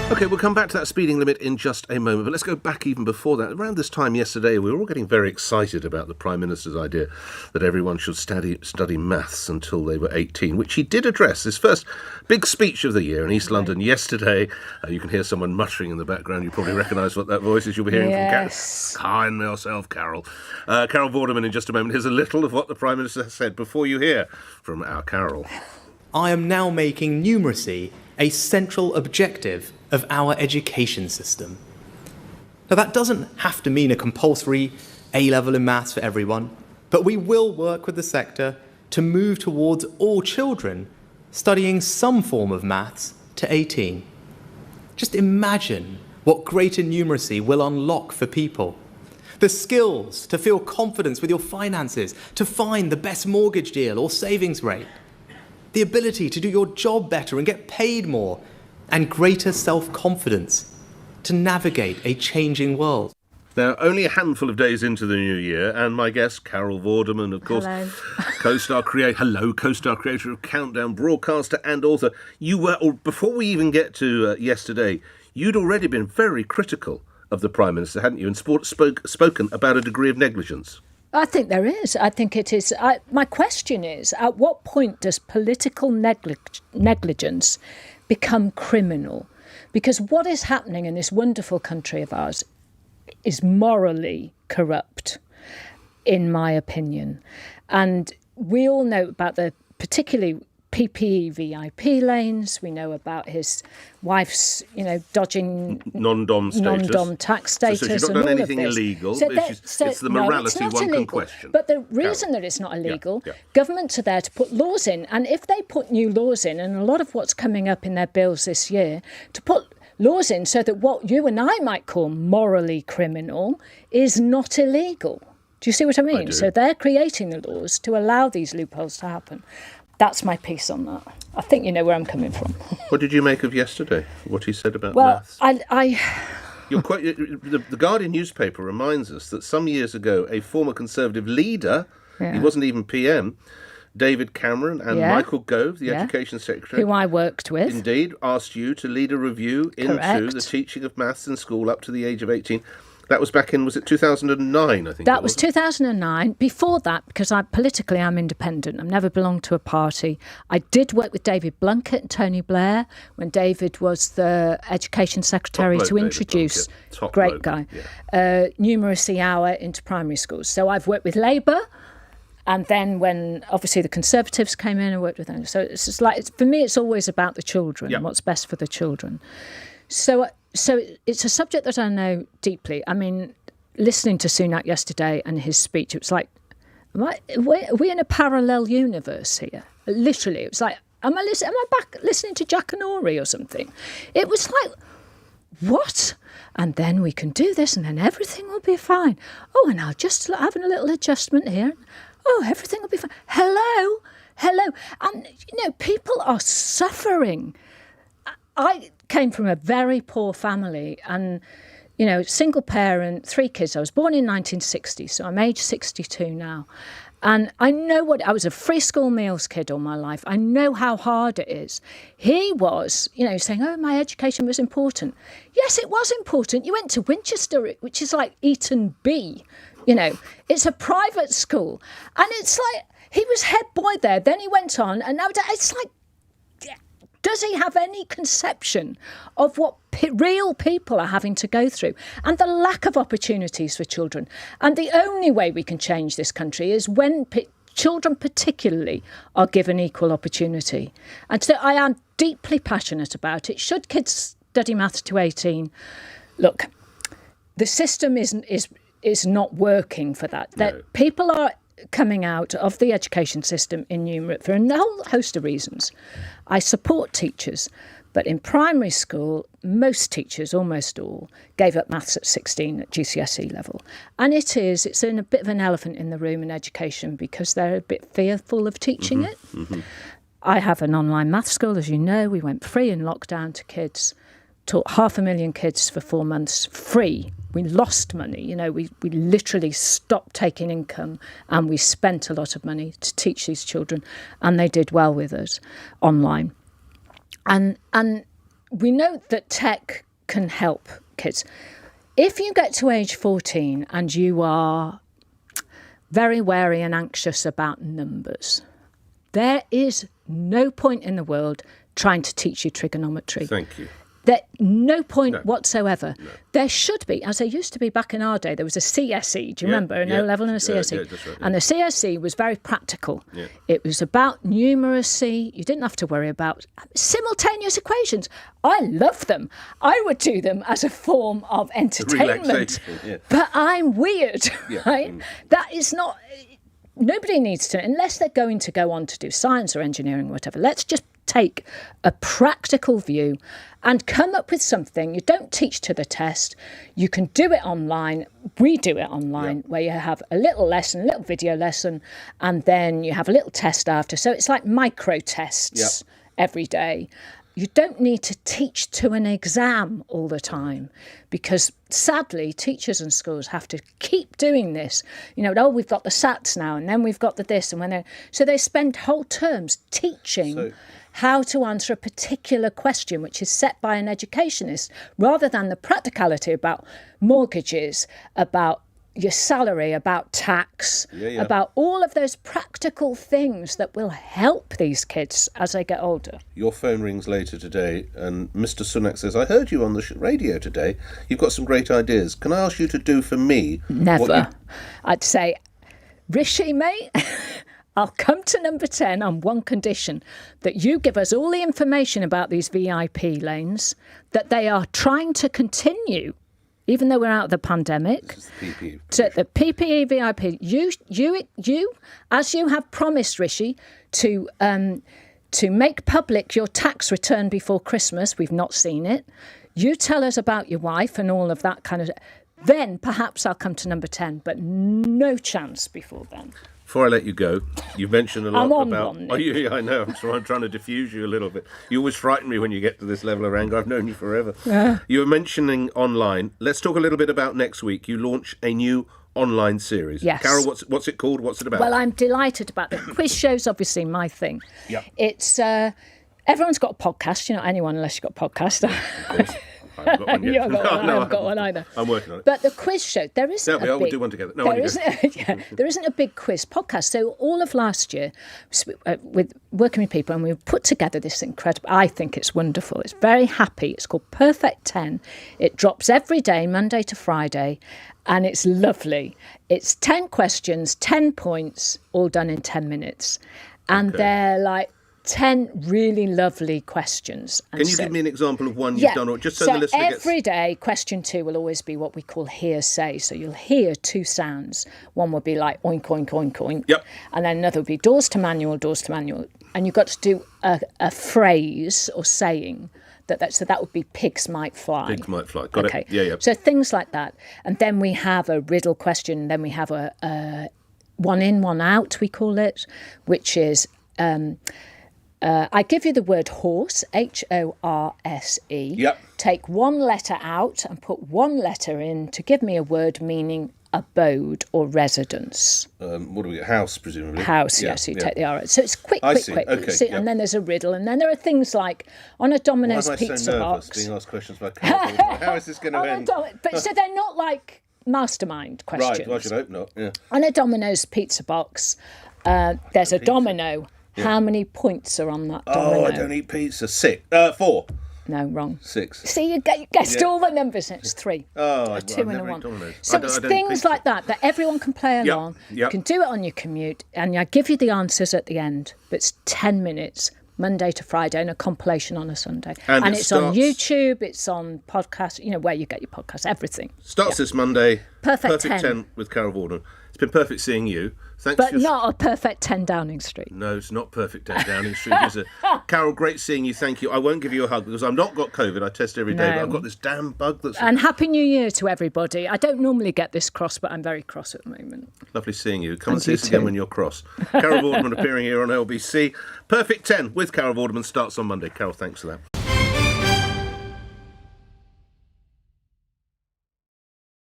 OK, we'll come back to that speeding limit in just a moment, but let's go back even before that. Around this time yesterday, we were all getting very excited about the Prime Minister's idea that everyone should study maths until they were 18, which he did address, his first big speech of the year in East London yesterday. You can hear someone muttering in the background. You probably recognise what that voice is. You'll be hearing from kind yourself, Carol. Carol Vorderman in just a moment. Here's a little of what the Prime Minister has said before you hear from our Carol. I am now making numeracy a central objective of our education system. Now, that doesn't have to mean a compulsory A-level in maths for everyone, but we will work with the sector to move towards all children studying some form of maths to 18. Just imagine what greater numeracy will unlock for people. The skills to feel confidence with your finances, to find the best mortgage deal or savings rate. The ability to do your job better and get paid more, and greater self-confidence to navigate a changing world. Now, only a handful of days into the new year, and my guest, Carol Vorderman, of course, co-star creator of Countdown, broadcaster and author. You were, or before we even get to yesterday, you'd already been very critical of the Prime Minister, hadn't you, and spoken about a degree of negligence. I think there is. I think it is. My question is, at what point does political negligence become criminal? Because what is happening in this wonderful country of ours is morally corrupt, in my opinion. And we all know about the particularly PPE VIP lanes. We know about his wife's, dodging non-dom tax status. So she's not done anything illegal. It's the morality one can question. But the reason that it's not illegal, governments are there to put laws in. And if they put new laws in, and a lot of what's coming up in their bills this year, to put laws in so that what you and I might call morally criminal is not illegal. Do you see what I mean? So they're creating the laws to allow these loopholes to happen. That's my piece on that. I think you know where I'm coming from. What did you make of yesterday? What he said about maths? The Guardian newspaper reminds us that some years ago, a former Conservative leader, he wasn't even PM, David Cameron and Michael Gove, the Education Secretary, who I worked with, indeed asked you to lead a review into the teaching of maths in school up to the age of 18. That was back in, was it 2009, I think? That was 2009. Before that, because politically I'm independent, I've never belonged to a party. I did work with David Blunkett and Tony Blair when David was the Education Secretary to introduce, great guy, numeracy hour into primary schools. So I've worked with Labour, and then when obviously the Conservatives came in, I worked with them. So it's just for me, it's always about the children and what's best for the children. So it's a subject that I know deeply. I mean, listening to Sunak yesterday and his speech, it was like, are we in a parallel universe here? Literally, it was like, am I back listening to Jack and Ori or something? It was like, what? And then we can do this and then everything will be fine. Oh, and I'll just have a little adjustment here. Oh, everything will be fine. Hello. And, people are suffering. I came from a very poor family and, single parent, 3 kids. I was born in 1960, so I'm age 62 now. And I know I was a free school meals kid all my life. I know how hard it is. He was, saying, oh, my education was important. Yes, it was important. You went to Winchester, which is like Eton B. It's a private school. And it's like, he was head boy there. Then he went on and now it's like, does he have any conception of what real people are having to go through and the lack of opportunities for children? And the only way we can change this country is when children particularly are given equal opportunity. And so I am deeply passionate about it. Should kids study maths to 18? Look, the system is not working for that. No. That people are coming out of the education system in numerate for a whole host of reasons. I support teachers, but in primary school, most teachers, almost all, gave up maths at 16 at GCSE level. And it's in a bit of an elephant in the room in education because they're a bit fearful of teaching it. Mm-hmm. I have an online maths school, as you know. We went free in lockdown to kids, taught 500,000 kids for 4 months free. We lost money, we literally stopped taking income and we spent a lot of money to teach these children and they did well with us online. And we know that tech can help kids. If you get to age 14 and you are very wary and anxious about numbers, there is no point in the world trying to teach you trigonometry. Thank you. There's no point whatsoever. No. There should be, as there used to be back in our day, there was a CSE. Do you remember? An O-level and a CSE. Yeah, that's right, And the CSE was very practical. Yeah. It was about numeracy. You didn't have to worry about simultaneous equations. I love them. I would do them as a form of entertainment. Yeah. But I'm weird, right? Mm. That is not... Nobody needs to, unless they're going to go on to do science or engineering or whatever. Let's just take a practical view and come up with something. You don't teach to the test. You can do it online. We do it online, where you have a little lesson, a little video lesson, and then you have a little test after. So it's like micro tests every day. You don't need to teach to an exam all the time, because sadly, teachers and schools have to keep doing this. You know, we've got the SATs now, and then we've got the this, and so they spend whole terms teaching how to answer a particular question which is set by an educationist, rather than the practicality about mortgages, about your salary, about tax, about all of those practical things that will help these kids as they get older. Your phone rings later today and Mr. Sunak says, I heard you on the radio today. You've got some great ideas. Can I ask you to do for me? Never. I'd say, Rishi, mate, I'll come to number 10 on one condition, that you give us all the information about these VIP lanes, that they are trying to continue, even though we're out of the pandemic. This is the PPE. So the PPE VIP, you, as you have promised, Rishi, to make public your tax return before Christmas. We've not seen it. You tell us about your wife and all of that kind of... Then perhaps I'll come to number 10, but no chance before then. Before I let you go, you mentioned a lot I'm on about... one, Nick. Oh, yeah, I know. I'm trying to diffuse you a little bit. You always frighten me when you get to this level of anger. I've known you forever. You were mentioning online. Let's talk a little bit about next week. You launch a new online series. Yes. Carol, what's it called? What's it about? Well, I'm delighted about it. Quiz show's obviously my thing. Yeah. It's... everyone's got a podcast. You're not anyone unless you've got a podcast. Of course. I haven't got one yet. You haven't got one. I haven't got one either. I'm working on it. But the quiz show, there isn't we'll do one together. No, there isn't a big quiz podcast. So all of last year, with working with people, and we put together this incredible, I think it's wonderful. It's very happy. It's called Perfect 10. It drops every day, Monday to Friday, and it's lovely. It's 10 questions, 10 points, all done in 10 minutes. And they're like 10 really lovely questions. And Can you give me an example of one you've done, or just so the listener gets... every day, question 2 will always be what we call hearsay. So you'll hear 2 sounds. One will be like oink, oink, oink, oink. Yep. And then another will be doors to manual, doors to manual. And you've got to do a phrase or saying so that would be pigs might fly. Pigs might fly. Got it. Yeah. So things like that. And then we have a riddle question. Then we have a one in, one out, we call it, which is... I give you the word horse, HORSE. Yep. Take one letter out and put one letter in to give me a word meaning abode or residence. What do we get? House, presumably. House, yes. You take the R. So it's quick. Okay, See, and then there's a riddle, and then there are things like on a Domino's pizza box. Why am I so nervous being asked questions about Carol? How is this going to end? But so they're not like mastermind questions. Right. Well, I should hope not. Yeah. On a Domino's pizza box, there's a domino. Yeah. How many points are on that domino? Oh, I don't eat pizza. 6. 4. No, wrong. 6. See, you guessed all the numbers. It's 3. Oh, a 2 and a 1. Domino's. So it's things like that everyone can play along. Yep. You can do it on your commute, and I give you the answers at the end. But it's 10 minutes, Monday to Friday, and a compilation on a Sunday. And it's on YouTube, it's on podcast, where you get your podcasts, everything. Starts this Monday. Perfect 10 with Carol Vorderman. It's been perfect seeing you. Thanks. But not a perfect 10 Downing Street. No, it's not perfect 10 Downing Street, is it? Carol, great seeing you. Thank you. I won't give you a hug because I've not got COVID. I test every day, but I've got this damn bug that's... And Happy New Year to everybody. I don't normally get this cross, but I'm very cross at the moment. Lovely seeing you. Come and see us again when you're cross. Carol Vorderman appearing here on LBC. Perfect 10 with Carol Vorderman starts on Monday. Carol, thanks for that.